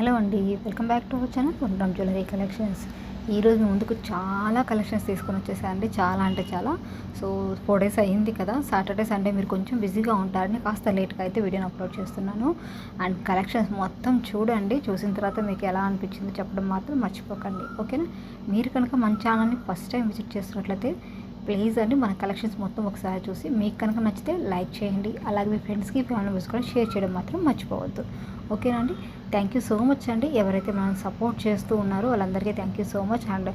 Hello అండి, welcome back to our channel పొందడం jewellery collections. ఈరోజు మీ ముందుకు చాలా కలెక్షన్స్ తీసుకొని వచ్చేసాయండి. చాలా అంటే చాలా. సో 4 days అయ్యింది కదా, సాటర్డే సండే మీరు కొంచెం బిజీగా ఉంటారని కాస్త లేట్గా అయితే వీడియోని అప్లోడ్ చేస్తున్నాను. అండ్ కలెక్షన్స్ మొత్తం చూడండి, చూసిన తర్వాత మీకు ఎలా అనిపించిందో చెప్పడం మాత్రం మర్చిపోకండి, ఓకేనా. మీరు కనుక మన ఛానల్ని ఫస్ట్ టైం విజిట్ చేస్తున్నట్లయితే ప్లీజ్ అండి మన కలెక్షన్స్ మొత్తం ఒకసారి చూసి మీకు కనుక నచ్చితే లైక్ చేయండి. అలాగే మీ ఫ్రెండ్స్కి, ఫ్యామిలీ మెంబర్స్ కూడా షేర్ చేయడం మాత్రం మర్చిపోవద్దు, ఓకేనా అండి. థ్యాంక్ యూ సో మచ్ అండి. ఎవరైతే మనం సపోర్ట్ చేస్తూ ఉన్నారో వాళ్ళందరికీ thank you so much. And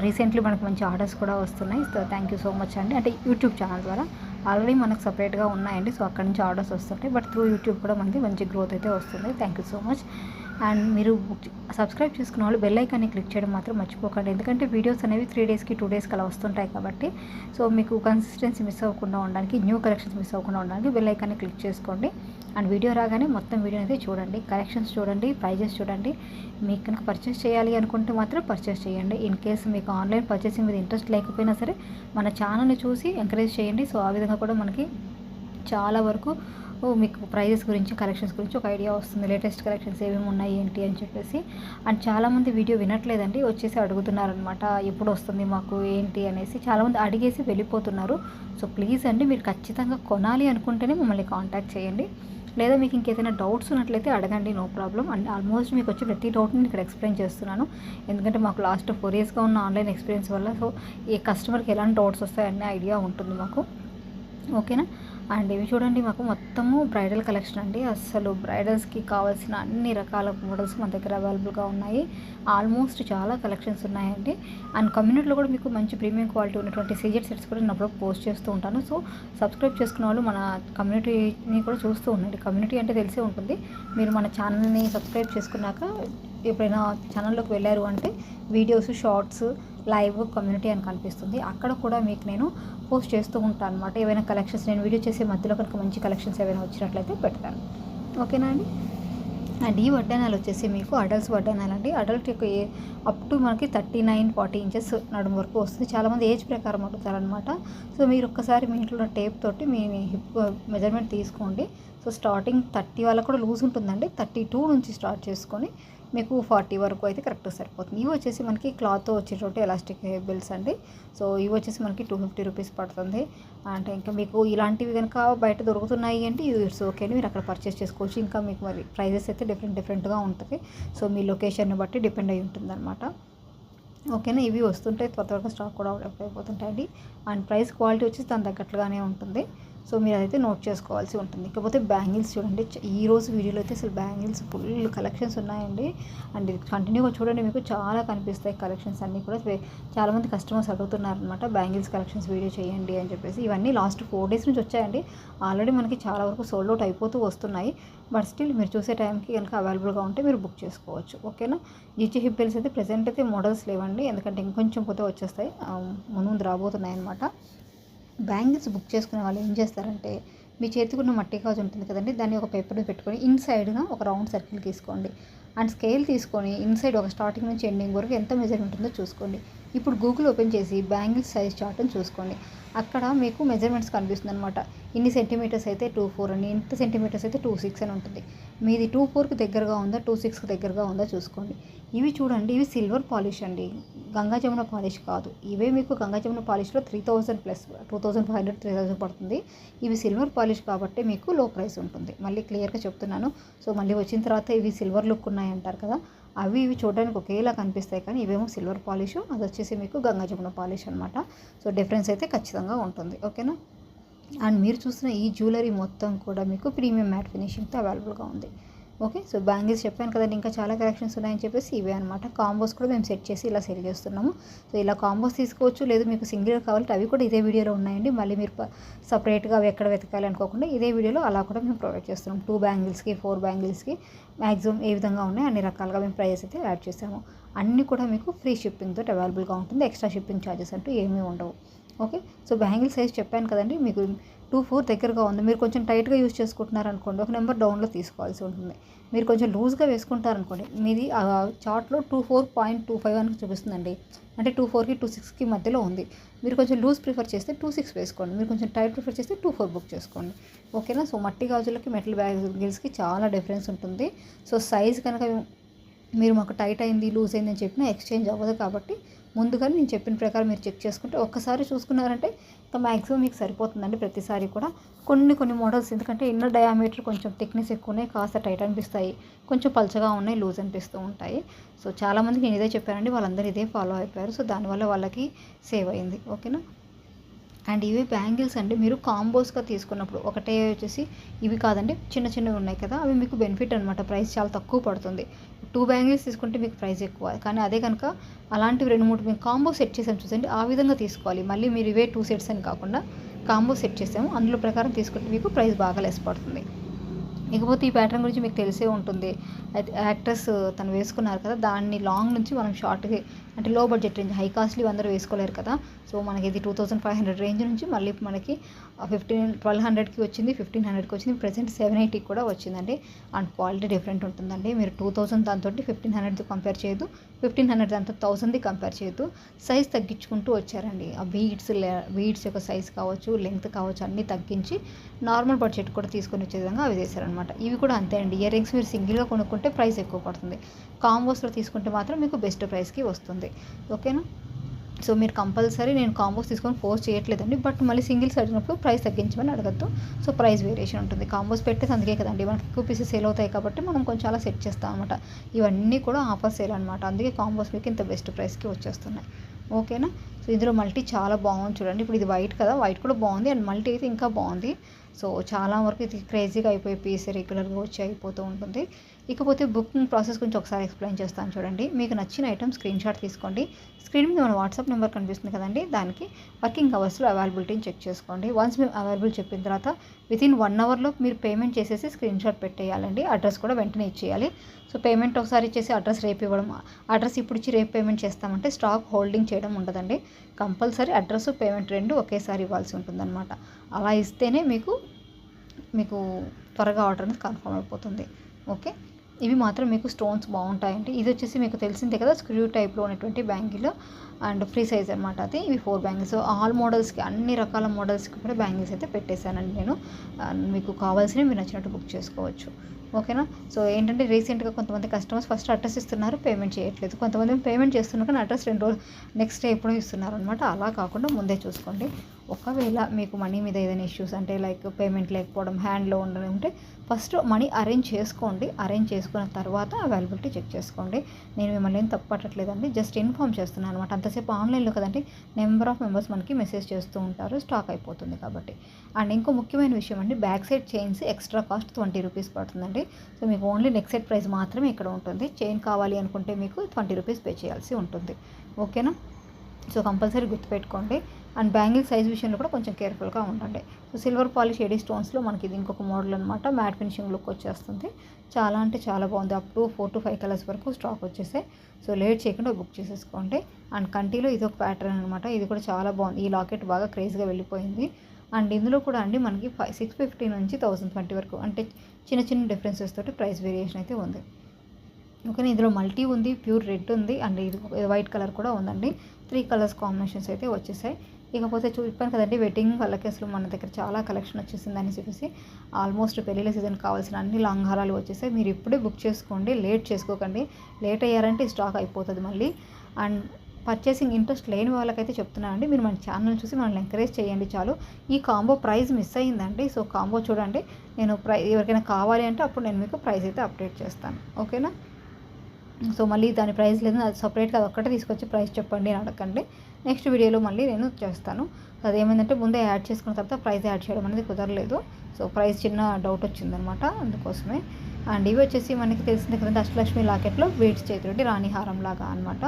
recently మనకు మంచి ఆర్డర్స్ కూడా వస్తున్నాయి. So thank you so much అండి. అంటే యూట్యూబ్ ఛానల్ ద్వారా ఆల్రెడీ మనకు సపరేట్గా ఉన్నాయండి. సో అక్కడి నుంచి ఆర్డర్స్ వస్తుంటాయి, బట్ త్రూ యూట్యూబ్ కూడా మనకి మంచి గ్రోత్ అయితే వస్తుంది. Thank you so much. And మీరు సబ్స్క్రైబ్ చేసుకున్న వాళ్ళు బెల్ ఐకాన్ని క్లిక్ చేయడం మాత్రం మర్చిపోకండి. ఎందుకంటే వీడియోస్ అనేవి 3 daysకి 2 daysకి అలా వస్తుంటాయి కాబట్టి, సో మీకు కన్సిస్టెన్సీ మిస్ అవ్వకుండా ఉండడానికి, న్యూ కలెక్షన్స్ మిస్ అవ్వకుండా ఉండడానికి బెల్ ఐకాన్ని క్లిక్ చేసుకోండి. అండ్ వీడియో రాగానే మొత్తం వీడియో అయితే చూడండి, కలెక్షన్స్ చూడండి, ప్రైజెస్ చూడండి. మీకు కనుక పర్చేస్ చేయాలి అనుకుంటే మాత్రం పర్చేస్ చేయండి. ఇన్ కేసు మీకు ఆన్లైన్ పర్చేసింగ్ మీద ఇంట్రెస్ట్ లేకపోయినా సరే మన ఛానల్ని చూసి ఎంకరేజ్ చేయండి. సో ఆ విధంగా కూడా మనకి చాలా వరకు మీకు ప్రైజెస్ గురించి, కలెక్షన్స్ గురించి ఒక ఐడియా వస్తుంది. లేటెస్ట్ కలెక్షన్స్ ఏమేమి ఉన్నాయి ఏంటి అని చెప్పేసి. అండ్ చాలామంది వీడియో వినట్లేదండి, వచ్చేసి అడుగుతున్నారనమాట, ఎప్పుడు వస్తుంది మాకు ఏంటి అనేసి. చాలామంది అడిగేసి వెళ్ళిపోతున్నారు. సో ప్లీజ్ అండి, మీరు ఖచ్చితంగా కొనాలి అనుకుంటేనే మమ్మల్ని కాంటాక్ట్ చేయండి. లేదా మీకు ఇంకేదైనా డౌట్స్ ఉన్నట్లయితే అడగండి, నో ప్రాబ్లం. అండ్ ఆల్మోస్ట్ మీకు వచ్చి ప్రతి డౌట్ని నేను ఇక్కడ ఎక్స్ప్లెయిన్ చేస్తున్నాను. ఎందుకంటే మాకు లాస్ట్ 4 yearsగా ఉన్న ఆన్లైన్ ఎక్స్పీరియన్స్ వల్ల సో ఈ కస్టమర్కి ఎలాంటి డౌట్స్ వస్తాయనే ఐడియా ఉంటుంది మాకు, ఓకేనా. అండ్ ఇవి చూడండి, మాకు మొత్తము బ్రైడల్ కలెక్షన్ అండి. అసలు బ్రైడల్స్కి కావాల్సిన అన్ని రకాల మోడల్స్ మన దగ్గర అవైలబుల్గా ఉన్నాయి. ఆల్మోస్ట్ చాలా కలెక్షన్స్ ఉన్నాయండి. అండ్ కమ్యూనిటీలో కూడా మీకు మంచి ప్రీమియం క్వాలిటీ ఉన్నటువంటి సీజెడ్ సెట్స్ కూడా నేను అప్పుడు పోస్ట్ చేస్తూ ఉంటాను. సో సబ్స్క్రైబ్ చేసుకున్న వాళ్ళు మన కమ్యూనిటీని కూడా చూస్తూ ఉండండి. కమ్యూనిటీ అంటే తెలిసే ఉంటుంది. మీరు మన ఛానల్ని సబ్స్క్రైబ్ చేసుకున్నాక ఎప్పుడైనా ఛానల్లోకి వెళ్ళారు అంటే వీడియోస్, షార్ట్స్, లైవ్ కమ్యూనిటీ అని కనిపిస్తుంది. అక్కడ కూడా మీకు నేను పోస్ట్ చేస్తూ ఉంటాను అనమాట. ఏవైనా కలెక్షన్స్ నేను వీడియో చేసే మధ్యలో కనుక మంచి కలెక్షన్స్ ఏవైనా వచ్చినట్లయితే పెడతాను, ఓకేనా అండి. అండ్ ఈ వడ్డానాలు వచ్చేసి మీకు అడల్ట్స్ వడ్డానాలు అండి. అడల్ట్ అప్ టు మనకి 39-40 inches నడుము వరకు వస్తుంది. చాలామంది ఏజ్ ప్రకారం అడుగుతారనమాట. సో మీరు ఒక్కసారి మీ ఇంట్లో టేప్ తోటి మీ హిప్ మెజర్మెంట్ తీసుకోండి. సో స్టార్టింగ్ 30 వాళ్ళకు కూడా లూజ్ ఉంటుందండి. 32 నుంచి స్టార్ట్ చేసుకొని మీకు 40 వరకు అయితే కరెక్ట్గా సరిపోతుంది. ఇవి వచ్చేసి మనకి క్లాత్తో వచ్చేటోటి ఎలాస్టిక్ హెయిర్ బెల్ట్స్ అండి. సో ఇవి వచ్చేసి మనకి 250 rupees పడుతుంది. అంటే ఇంకా మీకు ఇలాంటివి కనుక బయట దొరుకుతున్నాయి అంటే ఇట్స్ ఓకే అండి, మీరు అక్కడ పర్చేస్ చేసుకోవచ్చు. ఇంకా మీకు మరి ప్రైజెస్ అయితే డిఫరెంట్గా ఉంటుంది. సో మీ లొకేషన్ని బట్టి డిపెండ్ అయి ఉంటుంది అనమాట, ఓకేనా. ఇవి వస్తుంటాయి, త్వరగా స్టాక్ కూడా అయిపోతుంటాయండి. అండ్ ప్రైస్ క్వాలిటీ వచ్చి దాని తగ్గట్లుగానే ఉంటుంది. సో మీరు అదైతే నోట్ చేసుకోవాల్సి ఉంటుంది. ఇకపోతే బ్యాంగిల్స్ చూడండి, ఈరోజు వీడియోలో అయితే అసలు బ్యాంగిల్స్ ఫుల్ కలెక్షన్స్ ఉన్నాయండి. అండ్ ఇది కంటిన్యూగా చూడండి, మీకు చాలా కనిపిస్తాయి కలెక్షన్స్ అన్నీ కూడా. చాలామంది కస్టమర్స్ అడుగుతున్నారనమాట, బ్యాంగిల్స్ కలెక్షన్స్ వీడియో చేయండి అని చెప్పేసి. ఇవన్నీ లాస్ట్ 4 days నుంచి వచ్చాయండి. ఆల్రెడీ మనకి చాలా వరకు సోల్డ్ అవుట్ అయిపోతూ వస్తున్నాయి. బట్ స్టిల్ మీరు చూసే టైంకి కనుక అవైలబుల్గా ఉంటే మీరు బుక్ చేసుకోవచ్చు, ఓకేనా. జిచి హిప్ బెల్ట్స్ అయితే ప్రెజెంట్ అయితే మోడల్స్ లేవండి, ఎందుకంటే ఇంకొంచెం పోతే వచ్చేస్తాయి, ముందు రాబోతున్నాయి అనమాట. బ్యాంగిల్స్ బుక్ చేసుకునే వాళ్ళు ఏం చేస్తారంటే, మీ చేతికున్న మట్టి గాజు ఉంటుంది కదండి, దాన్ని ఒక పేపర్ మీద పెట్టుకొని ఇన్సైడ్గా ఒక రౌండ్ సర్కిల్ తీసుకోండి. అండ్ స్కేల్ తీసుకొని ఇన్సైడ్ ఒక స్టార్టింగ్ నుంచి ఎండింగ్ వరకు ఎంత మెజర్మెంట్ ఉందో చూసుకోండి. ఇప్పుడు గూగుల్ ఓపెన్ చేసి బ్యాంగిల్స్ సైజ్ చార్ట్ అని చూసుకోండి. అక్కడ మీకు మెజర్మెంట్స్ కనిపిస్తుంది అనమాట. ఇన్ని సెంటీమీటర్స్ అయితే 2.4 అని, ఇంత సెంటీమీటర్స్ అయితే 2.6 అని ఉంటుంది. మీది 2.4కి దగ్గరగా ఉందా, 2.6కి దగ్గరగా ఉందా చూసుకోండి. ఇవి చూడండి, ఇవి సిల్వర్ పాలిష్ అండి, గంగా జమున పాలిష్ కాదు. ఇవే మీకు గంగా జమున పాలిష్లో 3000 ప్లస్ 2500, 3000 పడుతుంది. ఇవి సిల్వర్ పాలిష్ కాబట్టి మీకు లో ప్రైస్ ఉంటుంది. మళ్ళీ క్లియర్గా చెప్తున్నాను. సో మళ్ళీ వచ్చిన తర్వాత ఇవి సిల్వర్ లుక్ ఉన్నాయంటారు కదా, అవి ఇవి చూడడానికి ఒకేలా కనిపిస్తాయి, కానీ ఇవేమో సిల్వర్ పాలిష్, అది వచ్చేసి మీకు గంగా జమున పాలిష్ అనమాట. సో డిఫరెన్స్ అయితే ఖచ్చితంగా ఉంటుంది, ఓకేనా. అండ్ మీరు చూసిన ఈ జ్యువెలరీ మొత్తం కూడా మీకు ప్రీమియం మ్యాట్ ఫినిషింగ్తో అవైలబుల్గా ఉంది, ఓకే. సో బ్యాంగిల్స్ చెప్పాను కదండి, ఇంకా చాలా కలెక్షన్స్ ఉన్నాయని చెప్పేసి ఇవే అనమాట. కాంబోస్ కూడా మేము సెట్ చేసి ఇలా సెల్ చేస్తున్నాము. సో ఇలా కాంబోస్ తీసుకోవచ్చు, లేదు మీకు సింగిల్ కావాలంటే అవి కూడా ఇదే వీడియోలో ఉన్నాయండి. మళ్ళీ మీరు సపరేట్గా అవి ఎక్కడ వెతకాలి అనుకోకుండా ఇదే వీడియోలో అలా కూడా మేము ప్రొవైడ్ చేస్తున్నాం. 2 బ్యాంగిల్స్కి 4 బ్యాంగిల్స్కి మ్యాక్సిమం ఏ విధంగా ఉన్నాయి అన్ని రకాలుగా మేము ప్రైజెస్ అయితే యాడ్ చేసాము. అన్నీ కూడా మీకు ఫ్రీ షిప్పింగ్ తోటి అవైలబుల్గా ఉంటుంది. ఎక్స్ట్రా షిప్పింగ్ ఛార్జెస్ అంటూ ఏమీ ఉండవు, ఓకే. సో బ్యాంగిల్ సైజ్ చెప్పాను కదండి, మీకు 2.4 దగ్గరగా ఉంది. మీరు కొంచెం టైట్గా యూజ్ చేసుకుంటున్నారనుకోండి, ఒక నెంబర్ డౌన్లో తీసుకోవాల్సి ఉంటుంది. మీరు కొంచెం లూజ్గా వేసుకుంటారనుకోండి, మీది చార్ట్లో 24.25 అని చూపిస్తుందండి. అంటే 2.4కి 2.6కి మధ్యలో ఉంది. మీరు కొంచెం లూజ్ ప్రిఫర్ చేస్తే 2.6 వేసుకోండి, మీరు కొంచెం టైట్ ప్రిఫర్ చేస్తే 2.4 బుక్ చేసుకోండి, ఓకేనా. సో మట్టి గాజులకి మెటల్ బ్యాంగిల్స్కి చాలా డిఫరెన్స్ ఉంటుంది. సో సైజ్ కనుక మీరు మాకు టైట్ అయింది, లూజ్ అయింది అని చెప్పినా ఎక్స్చేంజ్ అవ్వదు. కాబట్టి ముందుగానే నేను చెప్పిన ప్రకారం మీరు చెక్ చేసుకుంటే ఒక్కసారి చూసుకున్నారంటే ఇంకా మ్యాక్సిమం మీకు సరిపోతుందండి. ప్రతిసారి కూడా కొన్ని మోడల్స్ ఎందుకంటే ఇన్నర్ డయామీటర్ కొంచెం థిక్నెస్ ఎక్కువ ఉన్నాయి, కాస్త టైట్ అనిపిస్తాయి, కొంచెం పలచగా ఉన్నాయి, లూజ్ అనిపిస్తూ ఉంటాయి. సో చాలామందికి నేను ఇదే చెప్పానండి, వాళ్ళందరూ ఇదే ఫాలో అయిపోయారు. సో దానివల్ల వాళ్ళకి సేవ్ అయింది. ఓకేనా. అండ్ ఇవి బ్యాంగిల్స్ అండి, మీరు కాంబోస్గా తీసుకున్నప్పుడు ఒకటే వచ్చేసి ఇవి కాదండి, చిన్నవి ఉన్నాయి కదా, అవి మీకు బెనిఫిట్ అనమాట. ప్రైస్ చాలా తక్కువ పడుతుంది. 2 బ్యాంగిల్స్ తీసుకుంటే మీకు ప్రైస్ ఎక్కువ. కానీ అదే కనుక అలాంటివి 2-3 మేము కాంబో సెట్ చేసాము చూసండి, ఆ విధంగా తీసుకోవాలి. మళ్ళీ మీరు ఇవే 2 సెట్స్ అని కాకుండా కాంబో సెట్ చేసాము, అందులో ప్రకారం తీసుకుంటే మీకు ప్రైస్ బాగా లెస్ పడుతుంది. ఇకపోతే ఈ ప్యాటర్న్ గురించి మీకు తెలిసే ఉంటుంది. అయితే యాక్టర్స్ తను వేసుకున్నారు కదా, దాన్ని లాంగ్ నుంచి మనం షార్ట్కి అంటే లో బడ్జెట్ రేంజ్, హై కాస్ట్లీ అందరూ వేసుకోలేరు కదా. సో మనకి ఇది 2500 రేంజ్ నుంచి మళ్ళీ మనకి 1200కి వచ్చింది, 1500కి వచ్చింది, ప్రజెంట్ 780కి కూడా వచ్చిందండి. అండ్ క్వాలిటీ డిఫరెంట్ ఉంటుందండి. మీరు 2000 దాంతో 1500ది కంపేర్ చేయొద్దు, 1500 దాంతో 1000ది కంపేర్ చేయొద్దు. సైజ్ తగ్గించుకుంటూ వచ్చారండి. ఆ బీడ్స్ యొక్క సైజ్ కావచ్చు, లెంగ్త్ కావచ్చు, అన్నీ తగ్గించి నార్మల్ బడ్జెట్ కూడా తీసుకొని వచ్చే విధంగా అవి చేశారనమాట. ఇవి కూడా అంతే అండి. ఇయర్ రింగ్స్ మీరు సింగిల్గా కొనుక్కుంటే ప్రైస్ ఎక్కువ పడుతుంది, కాంబోస్లో తీసుకుంటే మాత్రం మీకు బెస్ట్ ప్రైస్కి వస్తుంది. ఓకేనా. సో మీరు కంపల్సరీ నేను కాంబోస్ తీసుకొని ఫోర్స్ చేయట్లేదండి, బట్ మళ్ళీ సింగిల్స్ అడిగినప్పుడు ప్రైస్ తగ్గించమని అడగద్దు. సో ప్రైస్ వేరియేషన్ ఉంటుంది. కాంబోస్ పెట్టేసి అందుకే కదండి మనకి ఎక్కువ పీసెస్ సేల్ అవుతాయి కాబట్టి మనం కొంచెం అలా సెట్ చేస్తాం అనమాట. ఇవన్నీ కూడా ఆఫర్ సేల్ అనమాట, అందుకే కాంబోస్ మీకు ఇంత బెస్ట్ ప్రైస్కి వచ్చేస్తున్నాయి. ఓకేనా. సో ఇందులో మల్టీ చాలా బాగుంది చూడండి. ఇప్పుడు ఇది వైట్ కదా, వైట్ కూడా బాగుంది, అండ్ మల్టీ అయితే ఇంకా బాగుంది. సో చాలా వరకు ఇది క్రేజీగా అయిపోయి పీస్ రెగ్యులర్గా వచ్చి అయిపోతూ ఉంటుంది. ఇకపోతే బుకింగ్ ప్రాసెస్ గురించి ఒకసారి ఎక్స్ప్లెయిన్ చేస్తాను చూడండి. మీకు నచ్చిన ఐటమ్ స్క్రీన్ షాట్ తీసుకోండి. స్క్రీన్ మీద మన వాట్సాప్ నెంబర్ కనిపిస్తుంది కదండి, దానికి వర్కింగ్ అవర్స్లో అవైలబిలిటీని చెక్ చేసుకోండి. వన్స్ మేము అవైలబుల్ చెప్పిన తర్వాత వితిన్ 1 అవర్లో మీరు పేమెంట్ చేసేసి స్క్రీన్ షాట్ పెట్టేయాలండి. అడ్రస్ కూడా వెంటనే ఇచ్చేయాలి. సో పేమెంట్ ఒకసారి ఇచ్చేసి అడ్రస్ రేపు ఇవ్వడం, అడ్రస్ ఇప్పుడు ఇచ్చి రేపు పేమెంట్ చేస్తామంటే స్టాక్ హోల్డింగ్ చేయడం ఉండదండి. కంపల్సరీ అడ్రస్ పేమెంట్ 2 ఒకేసారి ఇవ్వాల్సి ఉంటుందన్నమాట. అలా ఇస్తేనే మీకు త్వరగా ఆర్డర్ అనేది కన్ఫర్మ్ అయిపోతుంది. ఓకే. ఇవి మాత్రం మీకు స్టోన్స్ బాగుంటాయండి. ఇది వచ్చేసి మీకు తెలిసిందే కదా, స్క్రూ టైప్లో ఉన్నటువంటి బ్యాంగిల్ అండ్ ఫ్రీ సైజ్ అనమాట. అది ఇవి 4 బ్యాంగిల్స్. ఆల్ మోడల్స్కి, అన్ని రకాల మోడల్స్కి కూడా బ్యాంగిల్స్ అయితే పెట్టేశానండి నేను. మీకు కావాల్సినవి మీరు నచ్చినట్టు బుక్ చేసుకోవచ్చు. ఓకేనా. సో ఏంటంటే రీసెంట్గా కొంతమంది కస్టమర్స్ ఫస్ట్ అడ్రస్ ఇస్తున్నారు, పేమెంట్ చేయట్లేదు. కొంతమంది పేమెంట్ చేస్తున్నారు కానీ అడ్రస్ 2 రోజులు నెక్స్ట్ డే ఎప్పుడో ఇస్తున్నారు అనమాట. అలా కాకుండా ముందే చూసుకోండి. ఒకవేళ మీకు మనీ మీద ఏదైనా ఇష్యూస్ అంటే లైక్ పేమెంట్ లేకపోవడం, హ్యాండ్లో ఉండడం ఉంటే ఫస్ట్ మనీ అరేంజ్ చేసుకోండి. అరేంజ్ చేసుకున్న తర్వాత అవైలబిలిటీ చెక్ చేసుకోండి. నేను మిమ్మల్ని ఏం తప్పు పట్టట్లేదండి, జస్ట్ ఇన్ఫామ్ చేస్తున్నాను అనమాట. అంతసేపు ఆన్లైన్లో కదండి, నెంబర్ ఆఫ్ మెంబర్స్ మనకి మెసేజ్ చేస్తూ ఉంటారు, స్టాక్ అయిపోతుంది కాబట్టి. అండ్ ఇంకో ముఖ్యమైన విషయం అండి, back side chains extra cost 20 rupees పడుతుందండి. సో మీకు ఓన్లీ నెక్ సెట్ ప్రైస్ మాత్రమే ఇక్కడ ఉంటుంది. చైన్ కావాలి అనుకుంటే మీకు 20 రూపీస్ పే చేయాల్సి ఉంటుంది. ఓకేనా. సో కంపల్సరీ గుర్తుపెట్టుకోండి. అండ్ బ్యాంగిల్ సైజ్ విషయంలో కూడా కొంచెం కేర్ఫుల్గా ఉండండి. సో సిల్వర్ పాలిష్ ఎడీ స్టోన్స్లో మనకి ఇది ఇంకొక మోడల్ అనమాట. మ్యాట్ ఫినిషింగ్ లుక్ వచ్చేస్తుంది. చాలా అంటే చాలా బాగుంది. అప్ టు 4 to 5 కలర్స్ వరకు స్టాక్ వచ్చేసాయి. సో లేట్ చేయకుండా బుక్ చేసేసుకోండి. అండ్ కంటిలో ఇది ఒక ప్యాటర్న్ అనమాట. ఇది కూడా చాలా బాగుంది. ఈ లాకెట్ బాగా క్రేజ్గా వెళ్ళిపోయింది. అండ్ ఇందులో కూడా అండి మనకి 650 నుంచి 1020 వరకు, అంటే చిన్న డిఫరెన్సెస్ తోటి ప్రైస్ వేరియేషన్ అయితే ఉంది. ఓకే. ఇందులో మల్టీ ఉంది, ప్యూర్ రెడ్ ఉంది, అండ్ ఇది వైట్ కలర్ కూడా ఉందండి. 3 కలర్స్ కాంబినేషన్స్ అయితే వచ్చేసాయి. ఇకపోతే చూపాను కదండి, వెడ్డింగ్ వాళ్ళకి అసలు మన దగ్గర చాలా కలెక్షన్ వచ్చేసిందని చెప్పేసి ఆల్మోస్ట్ పెళ్ళిళ్ళ సీజన్ కావాల్సిన అన్ని లాంగ్ హారాలు వచ్చేసాయి. మీరు ఇప్పుడే బుక్ చేసుకోండి, లేట్ చేసుకోకండి. లేట్ అయ్యారంటే స్టాక్ అయిపోతుంది మళ్ళీ. అండ్ పర్చేసింగ్ ఇంట్రెస్ట్ లేని వాళ్ళకైతే చెప్తున్నానండి, మీరు మన ఛానల్ చూసి మనల్ని ఎంకరేజ్ చేయండి చాలు. ఈ కాంబో ప్రైస్ మిస్ అయ్యిందండి. సో కాంబో చూడండి, నేను ఎవరికైనా కావాలి అంటే అప్పుడు నేను మీకు ప్రైస్ అయితే అప్డేట్ చేస్తాను. ఓకేనా. సో మళ్ళీ దాని ప్రైస్ లేదు, అది సపరేట్గా అది ఒక్కటే తీసుకొచ్చి ప్రైస్ చెప్పండి అని అడగండి. నెక్స్ట్ వీడియోలో మళ్ళీ నేను చేస్తాను. అదేమైందంటే ముందే యాడ్ చేసుకున్న తర్వాత ప్రైస్ యాడ్ చేయడం అనేది కుదరలేదు. సో ప్రైస్ చిన్న డౌట్ వచ్చిందనమాట, అందుకోసమే. అండ్ ఇవి వచ్చేసి మనకి తెలిసిందే కదండి, అష్టలక్ష్మి లాకెట్లో బీడ్స్ చేతులంటే రాణి హారం లాగా అనమాట.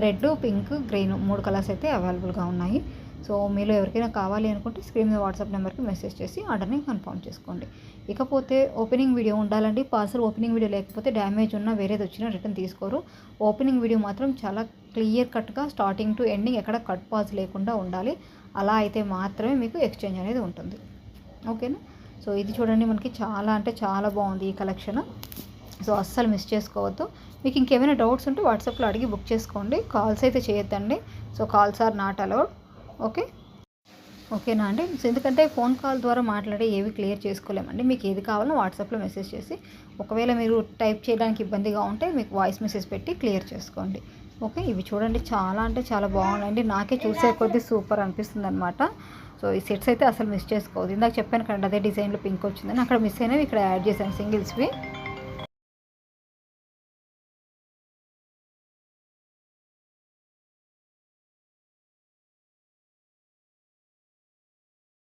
రెడ్, పింక్, గ్రీన్ 3 కలర్స్ అయితే అవైలబుల్గా ఉన్నాయి. సో మీలో ఎవరికైనా కావాలి అనుకుంటే స్క్రీన్ మీద వాట్సాప్ నెంబర్కి మెసేజ్ చేసి ఆర్డర్ని కన్ఫర్మ్ చేసుకోండి. ఇకపోతే ఓపెనింగ్ వీడియో ఉండాలండి. పార్సల్ ఓపెనింగ్ వీడియో లేకపోతే డ్యామేజ్ ఉన్నా వేరేది వచ్చినా రిటర్న్ తీసుకోరు. ఓపెనింగ్ వీడియో మాత్రం చాలా క్లియర్ కట్గా స్టార్టింగ్ టు ఎండింగ్ ఎక్కడ కట్ పాజ్ లేకుండా ఉండాలి. అలా అయితే మాత్రమే మీకు ఎక్స్చేంజ్ అనేది ఉంటుంది. ఓకేనా. సో ఇది చూడండి, మనకి చాలా అంటే చాలా బాగుంది ఈ కలెక్షన్. సో అస్సలు మిస్ చేసుకోవద్దు. మీకు ఇంకేమైనా డౌట్స్ ఉంటే వాట్సాప్లో అడిగి బుక్ చేసుకోండి. కాల్స్ అయితే చేయొద్దండి. So calls are not allowed. Okay. ఓకేనా అండి. సో ఎందుకంటే ఫోన్ కాల్ ద్వారా మాట్లాడి ఏవి క్లియర్ చేసుకోలేమండి. మీకు ఏది కావాలో వాట్సాప్‌లో మెసేజ్ చేసి, ఒకవేళ మీరు టైప్ చేయడానికి ఇబ్బందిగా ఉంటే మీకు వాయిస్ మెసేజ్ పెట్టి క్లియర్ చేసుకోండి. ఓకే. ఇవి చూడండి చాలా అంటే చాలా బాగున్నాయండి. నాకే చూసే కొద్దీ సూపర్ అనిపిస్తుందనమాట. సో ఈ సెట్స్ అయితే అసలు మిస్ చేసుకోవద్దు. ఇందాక చెప్పాను కదండీ అదే డిజైన్‌లో పింక్ వచ్చిందని. అక్కడ మిస్ అయినవి ఇక్కడ యాడ్ చేశాను సింగిల్స్‌వి.